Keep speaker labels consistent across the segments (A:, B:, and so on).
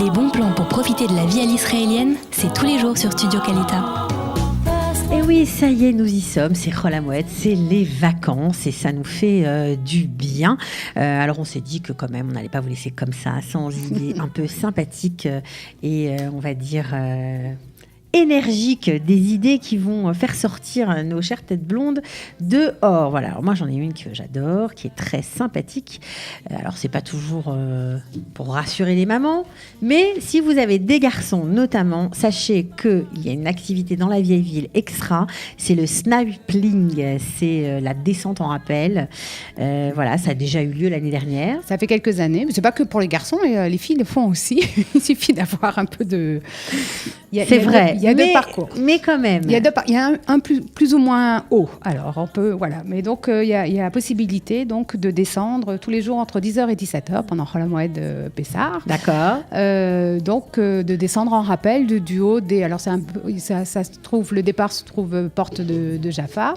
A: Les bons plans pour profiter de la vie à l'israélienne, c'est tous les jours sur Studio Kalita.
B: Et oui, ça y est, nous y sommes, c'est Chol Hamoed, c'est les vacances et ça nous fait du bien. Alors on s'est dit que quand même, on n'allait pas vous laisser comme ça, sans idées un peu sympathiques et on va dire énergiques, des idées qui vont faire sortir nos chères têtes blondes dehors. Voilà, alors moi j'en ai une que j'adore, qui est très sympathique. Alors c'est pas toujours pour rassurer les mamans, mais si vous avez des garçons notamment, sachez qu'il y a une activité dans la vieille ville extra, c'est le snipling, c'est la descente en rappel. Voilà, ça a déjà eu lieu l'année dernière.
C: Ça fait quelques années, mais c'est pas que pour les garçons, les filles le font aussi. Il suffit d'avoir un peu de...
B: C'est vrai.
C: Il y a deux parcours.
B: Mais quand même.
C: Il y a un plus ou moins haut. Alors, on peut, voilà. Mais donc, il y a la possibilité donc, de descendre tous les jours entre 10h et 17h pendant Chol Hamoed Pessah.
B: D'accord.
C: Donc, de descendre en rappel du haut des... Alors, ça se trouve, le départ se trouve porte de Jaffa.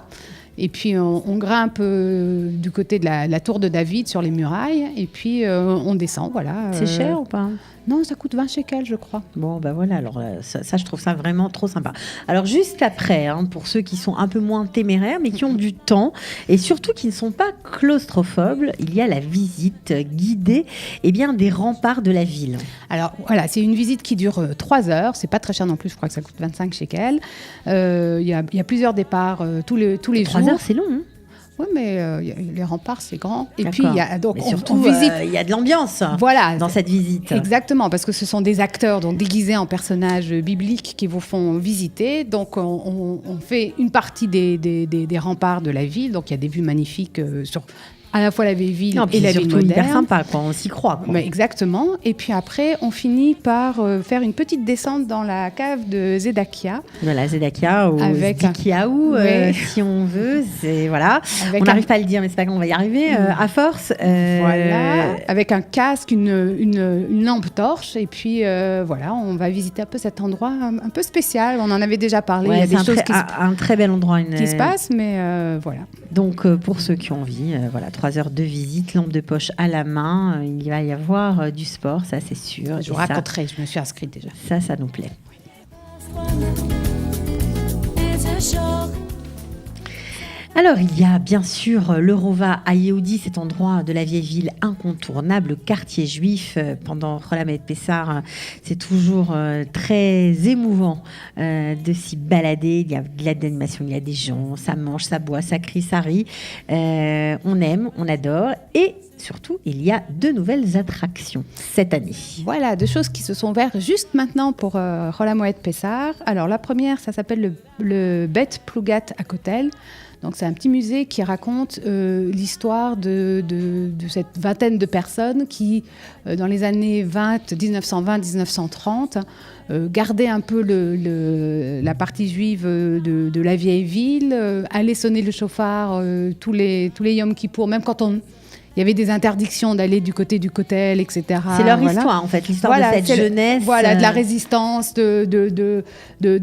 C: Et puis, on grimpe du côté de la tour de David sur les murailles. Et puis, on descend, voilà.
B: C'est cher ou pas ?
C: Non, ça coûte 20 shekels, je crois.
B: Bon, ben voilà, alors ça, je trouve ça vraiment trop sympa. Alors, juste après, pour ceux qui sont un peu moins téméraires, mais qui ont du temps, et surtout qui ne sont pas claustrophobes, il y a la visite guidée des remparts de la ville.
C: Alors, voilà, c'est une visite qui dure 3 heures. C'est pas très cher non plus, je crois que ça coûte 25 shekels. Il y a plusieurs départs tous les
B: 3
C: jours.
B: 3 heures, c'est long, hein ?
C: Oui, mais les remparts, c'est grand. Et
B: D'accord.
C: puis, il y a, donc,
B: surtout,
C: on visite.
B: Il y a de l'ambiance dans cette visite.
C: Exactement, parce que ce sont des acteurs donc, déguisés en personnages bibliques qui vous font visiter. Donc, on fait une partie des remparts de la ville. Donc, il y a des vues magnifiques sur à la fois la vieille ville et la ville moderne.
B: C'est hyper sympa, quoi. On s'y croit. Quoi.
C: Mais exactement. Et puis après, on finit par faire une petite descente dans la cave de Zedakia.
B: Voilà, Zedakia ou Zdikiaou, si on veut. C'est, voilà. On n'arrive pas à le dire, mais c'est pas grave, on va y arriver à force.
C: Voilà, avec un casque, une lampe torche. Et puis voilà, on va visiter un peu cet endroit un peu spécial. On en avait déjà parlé.
B: Ouais,
C: il y a des choses
B: un très bel endroit
C: qui se passent, mais voilà.
B: Donc pour ceux qui ont envie, voilà, 3 heures de visite, lampe de poche à la main, il va y avoir du sport, ça c'est sûr.
C: Je vous raconterai, je me suis inscrite déjà.
B: Ça nous plaît. Alors, il y a bien sûr le Rova à Yehudi, cet endroit de la vieille ville incontournable, le quartier juif. Pendant Chol Hamoed Pessah, c'est toujours très émouvant de s'y balader. Il y a de l'animation, il y a des gens, ça mange, ça boit, ça crie, ça rit. On aime, on adore. Et surtout, il y a 2 nouvelles attractions cette année.
C: Voilà, 2 choses qui se sont ouvertes juste maintenant pour Chol Hamoed Pessah. Alors, la première, ça s'appelle le Bet Plugat à Kotel. Donc, c'est un petit musée qui raconte l'histoire de cette vingtaine de personnes qui, dans les années 1920-1930, gardaient un peu la partie juive de la vieille ville, allaient sonner le chauffard tous les Yom Kippour, même quand il y avait des interdictions d'aller du côté du Kotel, etc.
B: C'est leur histoire, en fait, l'histoire de cette jeunesse.
C: Voilà, de la résistance, de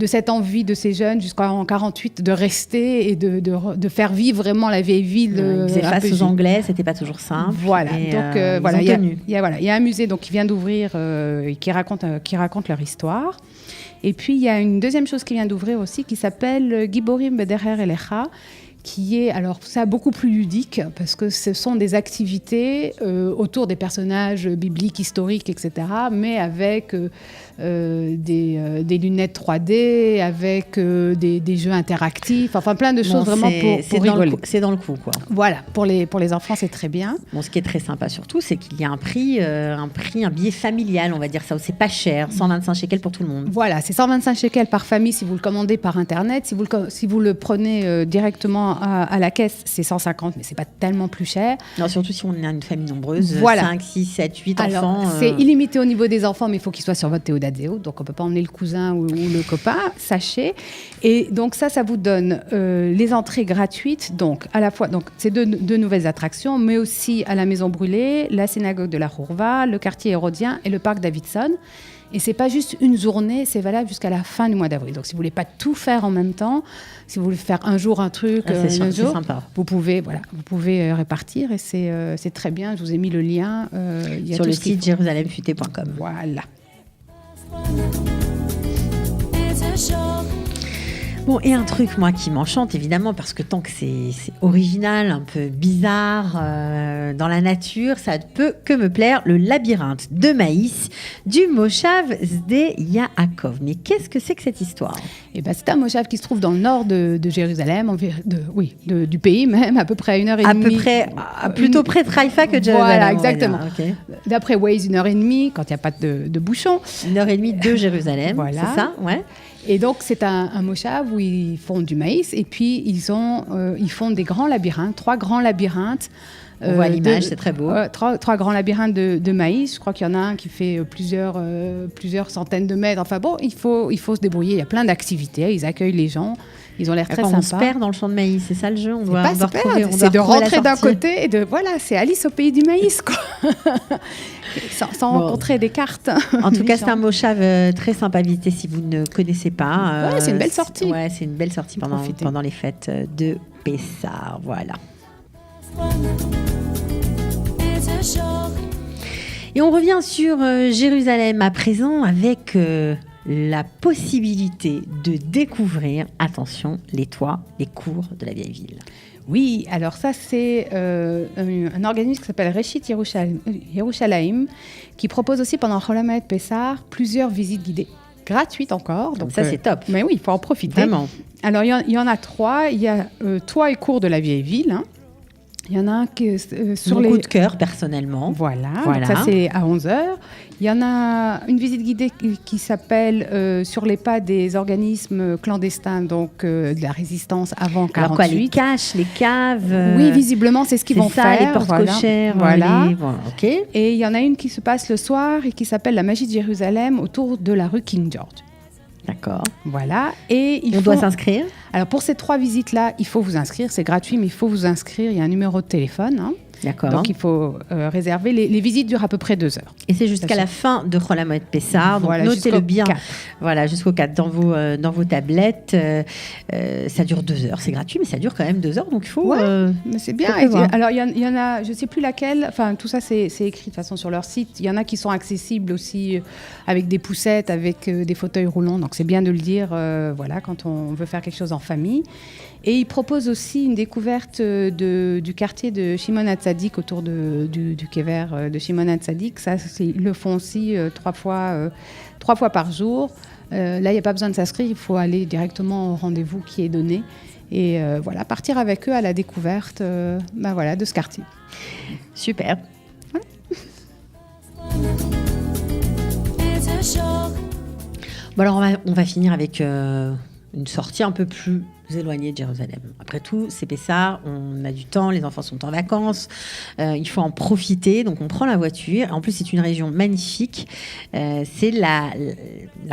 C: cette envie de ces jeunes jusqu'en 1948 de rester et de faire vivre vraiment la vieille ville.
B: Ils faisaient face aux Anglais, c'était pas toujours simple.
C: Voilà, donc voilà, il y a un musée donc, qui vient d'ouvrir et qui raconte leur histoire. Et puis, il y a une deuxième chose qui vient d'ouvrir aussi qui s'appelle Giborim Bederer Elecha, qui est alors ça beaucoup plus ludique parce que ce sont des activités autour des personnages bibliques, historiques, etc. Mais avec des lunettes 3D, avec des jeux interactifs, enfin plein de choses vraiment pour rigoler.
B: C'est dans le coup, quoi.
C: Voilà, pour les enfants, c'est très bien.
B: Bon, ce qui est très sympa surtout, c'est qu'il y a un billet familial, on va dire ça, c'est pas cher, 125 shekels pour tout le monde.
C: Voilà, c'est 125 shekels par famille si vous le commandez par Internet. Si vous le prenez directement à la caisse, c'est 150, mais c'est pas tellement plus cher.
B: Non, surtout si on a une famille nombreuse,
C: voilà.
B: 5, 6, 7, 8
C: Alors,
B: enfants.
C: C'est illimité au niveau des enfants, mais il faut qu'ils soient sur votre Théodazéo, donc on peut pas emmener le cousin ou le copain, sachez. Et donc ça vous donne les entrées gratuites, donc à la fois, donc c'est deux nouvelles attractions, mais aussi à la Maison Brûlée, la synagogue de la Hourva, le quartier hérodien et le parc Davidson. Et c'est pas juste une journée, c'est valable jusqu'à la fin du mois d'avril. Donc si vous voulez pas tout faire en même temps, si vous voulez faire un jour un truc, un jour,
B: sympa.
C: vous pouvez répartir et c'est très bien. Je vous ai mis le lien
B: sur le site jérusalemfuté.com.
C: Voilà.
B: Bon, et un truc, moi, qui m'enchante, évidemment, parce que tant que c'est original, un peu bizarre, dans la nature, ça ne peut que me plaire, le labyrinthe de maïs du Moshav Sde Yaakov. Mais qu'est-ce que c'est que cette histoire ?
C: C'est un Moshav qui se trouve dans le nord de Jérusalem, du pays même, à peu près à 1h30.
B: À peu près, plutôt près de Haïfa que de Jérusalem.
C: Voilà, exactement.
B: Okay.
C: D'après Waze, 1h30, quand il n'y a pas de bouchon.
B: 1h30 de Jérusalem, voilà. C'est ça, ouais.
C: Et donc, c'est un moshav où ils font du maïs et puis ils font des grands labyrinthes, 3 grands labyrinthes.
B: On voit l'image, c'est très beau.
C: 3 grands labyrinthes de maïs. Je crois qu'il y en a un qui fait plusieurs centaines de mètres. Enfin bon, il faut se débrouiller. Il y a plein d'activités. Ils accueillent les gens. Ils ont l'air très sympas.
B: On se perd dans le champ de maïs, c'est ça le jeu. On doit
C: c'est de rentrer d'un côté et c'est Alice au pays du maïs, quoi. sans rencontrer des cartes.
B: En tout cas, c'est un moshav très sympa à visiter si vous ne connaissez pas.
C: C'est une belle sortie.
B: C'est une belle sortie pendant les fêtes de Pessah. Voilà. Et on revient sur Jérusalem à présent avec la possibilité de découvrir, attention, les toits, les cours de la vieille ville.
C: Oui, alors ça c'est un organisme qui s'appelle Reshit Yerushalayim qui propose aussi pendant Chol HaMoed Pessah plusieurs visites guidées, gratuites encore. Donc
B: ça c'est top.
C: Mais oui, il faut en profiter.
B: Vraiment.
C: Alors il y en a 3, il y a toits et cours de la vieille ville, hein. Il y en a un qui est sur
B: Mon coup de cœur, personnellement.
C: Voilà. Donc ça, c'est à 11h. Il y en a une visite guidée qui s'appelle Sur les pas des organismes clandestins, donc de la résistance avant 48.
B: Alors quoi, les caches, les caves
C: Oui, visiblement, c'est ce qu'ils vont faire.
B: Les portes cochères.
C: Voilà.
B: OK.
C: Et il y en a une qui se passe le soir et qui s'appelle la magie de Jérusalem autour de la rue King George.
B: D'accord.
C: Voilà. Et
B: on doit s'inscrire.
C: Alors, pour ces 3 visites-là, il faut vous inscrire. C'est gratuit, mais il faut vous inscrire. Il y a un numéro de téléphone. Hein.
B: D'accord.
C: Donc, il faut réserver. Les visites durent à peu près 2 heures.
B: Et c'est jusqu'à la fin de Chol HaMoed Pessah. Donc,
C: voilà,
B: notez-le bien.
C: 4.
B: Voilà, jusqu'au 4 dans vos tablettes. Ça dure 2 heures. C'est gratuit, mais ça dure quand même 2 heures. Donc, il faut...
C: mais c'est bien. Alors, il y en a, je ne sais plus laquelle. Enfin, tout ça, c'est écrit de toute façon sur leur site. Il y en a qui sont accessibles aussi avec des poussettes, avec des fauteuils roulants. Donc, c'est bien de le dire, quand on veut faire quelque chose en famille. Et ils proposent aussi une découverte du quartier de Shimon HaTzadik autour du Kever de Shimon HaTzadik. Ça, ils le font aussi 3 fois par jour. Là, il n'y a pas besoin de s'inscrire, il faut aller directement au rendez-vous qui est donné. Et partir avec eux à la découverte de ce quartier.
B: Super.
C: Voilà.
B: Bon, alors on va finir avec une sortie un peu plus éloignée de Jérusalem. Après tout, c'est Pessah, on a du temps, les enfants sont en vacances, il faut en profiter, donc on prend la voiture. En plus, c'est une région magnifique. C'est la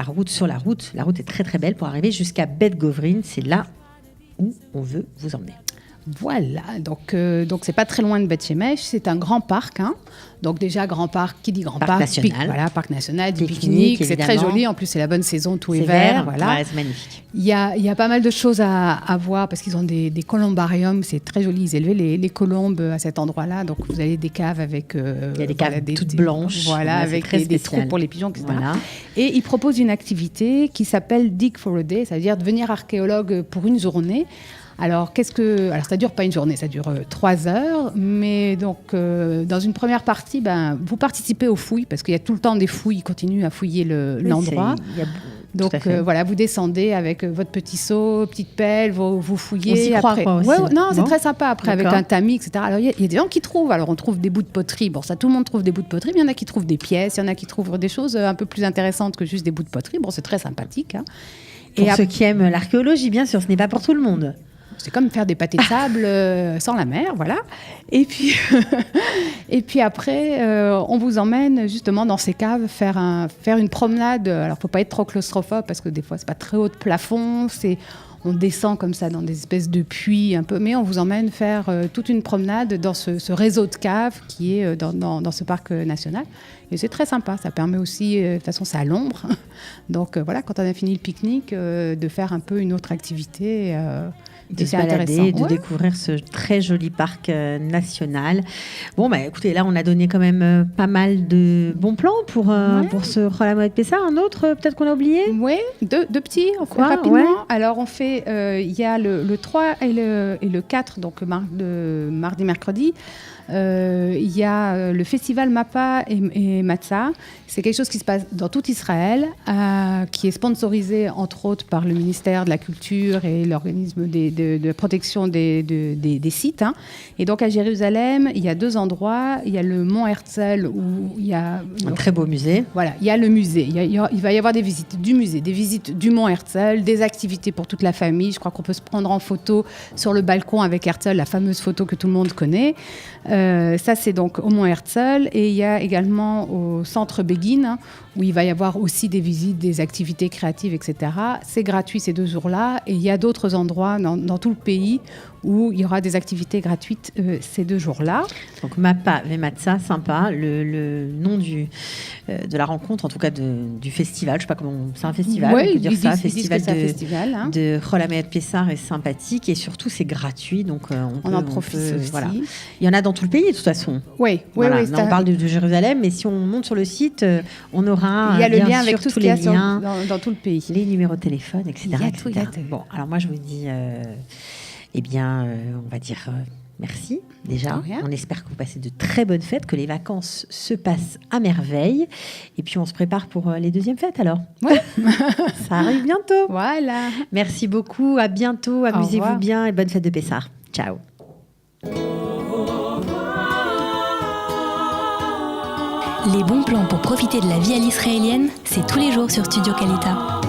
B: route sur la route. La route est très très belle pour arriver jusqu'à Bet Govrin. C'est là où on veut vous emmener.
C: Voilà, donc c'est pas très loin de Beth Shemesh, c'est un grand parc, hein. Donc déjà grand parc, qui dit grand parc
B: national,
C: parc national, du pique-nique, c'est très joli, en plus c'est la bonne saison, tout est vert, voilà.
B: Ouais, c'est magnifique.
C: Il y a pas mal de choses à voir parce qu'ils ont des columbariums, c'est très joli, ils élevaient les colombes à cet endroit-là, donc vous avez des caves avec
B: il y a des caves toutes blanches,
C: avec des trous pour les pigeons, etc.
B: Voilà.
C: Et ils proposent une activité qui s'appelle Dig for a Day, c'est-à-dire devenir archéologue pour une journée. Alors, ça dure pas une journée, ça dure 3 heures, mais donc dans une première partie, vous participez aux fouilles parce qu'il y a tout le temps des fouilles, ils continuent à fouiller l'endroit. Donc vous descendez avec votre petit seau, petite pelle, vous fouillez.
B: On s'y croit
C: après.
B: Quoi aussi.
C: C'est très sympa après avec un tamis, etc. Alors il y a des gens qui trouvent. Alors on trouve des bouts de poterie. Bon, ça tout le monde trouve des bouts de poterie, mais il y en a qui trouvent des pièces, il y en a qui trouvent des choses un peu plus intéressantes que juste des bouts de poterie. Bon, c'est très sympathique. Hein.
B: Pour ceux qui aiment l'archéologie, bien sûr, ce n'est pas pour tout le monde.
C: C'est comme faire des pâtés de sable sans la mer, voilà. Et puis après, on vous emmène justement dans ces caves faire une promenade. Alors, faut pas être trop claustrophobe parce que des fois, c'est pas très haut de plafond. on descend comme ça dans des espèces de puits un peu, mais on vous emmène faire toute une promenade dans ce réseau de caves qui est dans ce parc national. Et c'est très sympa, ça permet aussi, de toute façon c'est à l'ombre, donc voilà, quand on a fini le pique-nique, de faire un peu une autre activité.
B: De se balader, de découvrir ce très joli parc national. Bon, écoutez, là, on a donné quand même pas mal de bons plans pour ce Roll à Mouette Pessard. Un autre, peut-être qu'on a oublié ?
C: Oui, deux petits, on fait rapidement. Alors, on fait, il y a le 3 et le 4, donc mardi, mercredi. Il y a le festival Mapa et Matzah. C'est quelque chose qui se passe dans tout Israël, qui est sponsorisé entre autres par le ministère de la Culture et l'organisme de protection des sites. Hein. Et donc à Jérusalem, il y a 2 endroits. Il y a le mont Herzl où il y a
B: un très beau musée.
C: Voilà, il y a le musée. Il va y avoir des visites du musée, des visites du mont Herzl, des activités pour toute la famille. Je crois qu'on peut se prendre en photo sur le balcon avec Herzl, la fameuse photo que tout le monde connaît. Ça, c'est donc au mont Herzl. Et il y a également au centre Begin, hein, où il va y avoir aussi des visites, des activités créatives, etc. C'est gratuit ces 2 jours-là. Et il y a d'autres endroits dans tout le pays où il y aura des activités gratuites ces 2 jours-là.
B: Donc Mapa et Matzah, sympa. Le nom de la rencontre, en tout cas du festival, je ne sais pas comment, c'est un festival, on peut dire ça, festival de Roll à Mouette Pessard est sympathique et surtout c'est gratuit, donc
C: on en profite aussi.
B: Voilà. Il y en a dans tout le pays de toute façon.
C: Oui.
B: Là, on parle de Jérusalem, mais si on monte sur le site, on aura
C: il y a le
B: bien
C: lien
B: sûr
C: avec tout
B: tous
C: ce qu'il y
B: les liens,
C: dans tout le pays,
B: les numéros de téléphone, etc.
C: Il y a tout.
B: Bon, alors moi je vous dis, on va dire merci déjà. On espère que vous passez de très bonnes fêtes, que les vacances se passent à merveille. Et puis on se prépare pour les 2e fêtes alors.
C: Ouais.
B: Ça arrive bientôt.
C: Voilà.
B: Merci beaucoup, à bientôt, amusez-vous bien et bonne fête de Pessard. Ciao.
A: Les bons plans pour profiter de la vie à l'israélienne, c'est tous les jours sur Studio Kalita.